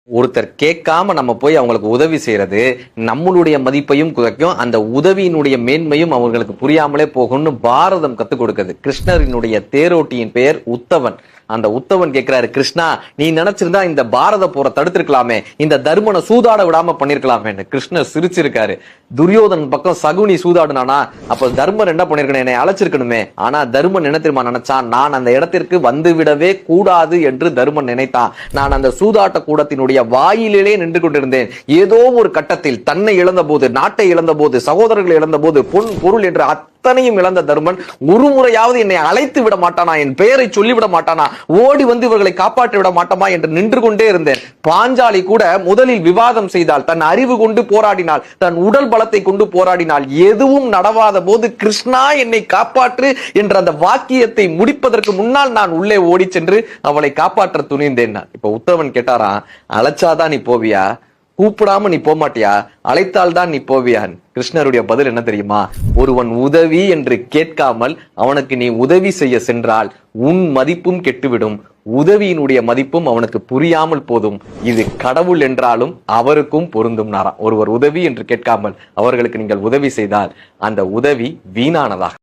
ஒருத்தர் கேட்காம நம்ம போய் அவங்களுக்கு உதவி செய்யறது நம்மளுடைய மதிப்பையும் குறைக்கும், அந்த உதவியினுடைய மேன்மையும் அவங்களுக்கு புரியாமலே போகும்னு பாரதம் கத்துக் கொடுக்குது. கிருஷ்ணரினுடைய தேரோட்டியின் பெயர் உத்தவன். அந்த உத்தவன் கேட்கிறாரு, கிருஷ்ணா நீ நினைச்சிருந்தா இந்த பாரத போரை தடுத்திருக்கலாமே, இந்த தர்மனை சூதாட விடாம பண்ணிருக்கலாமே. கிருஷ்ணர் சிரிச்சிருக்காரு. துரியோதன் பக்கம் சகுனி சூதாடுனானா, அப்ப தர்மன் என்ன பண்ணிருக்கணும், என்னை அழைச்சிருக்கணுமே. ஆனா தர்மன் என்ன தெரியுமா நினைச்சான், நான் அந்த இடத்திற்கு வந்து விடவே கூடாது என்று தர்மன் நினைத்தான். நான் அந்த சூதாட்ட கூடத்தினுடைய வாயிலே நின்று கொண்டிருந்தேன். ஏதோ ஒரு கட்டத்தில் தன்னை இழந்த போது, நாட்டை இழந்த போது, சகோதரர்கள் இழந்த போது, பொன் பொருள் என்று அத்தனையும் இழந்த தர்மன் ஒரு முறையாவது என்னை அழைத்து விட மாட்டானா, என் பெயரை சொல்லிவிட மாட்டானா, ஓடி வந்து இவர்களை காப்பாற்றி விட மாட்டோமா என்று நின்று கொண்டே இருந்தேன். பாஞ்சாலி கூட முதலில் விவாதம் செய்தால், தன் அறிவு கொண்டு போராடினாள், தன் உடல் பலத்தை கொண்டு போராடினாள். எதுவும் நடவாத போது கிருஷ்ணா என்னை காப்பாற்று என்ற அந்த வாக்கியத்தை முடிப்பதற்கு முன்னால் நான் உள்ளே ஓடி சென்று அவளை காப்பாற்ற துணிந்தேன். இப்ப உத்தவன் கேட்டாரா, அழைச்சாதான் நீ போவியா, கூப்பிடாம நீ போமாட்டியா, அழைத்தால் தான் நீ போவியான். கிருஷ்ணருடைய பதில் என்ன தெரியுமா, ஒருவன் உதவி என்று கேட்காமல் அவனுக்கு நீ உதவி செய்ய சென்றால் உன் மதிப்பும் கெட்டுவிடும், உதவியினுடைய மதிப்பும் அவனுக்கு புரியாமல் போதும். இது கடவுள் என்றாலும் அவருக்கும் பொருந்தும். ஒருவர் உதவி என்று கேட்காமல் அவர்களுக்கு நீங்கள் உதவி செய்தால் அந்த உதவி வீணானதாக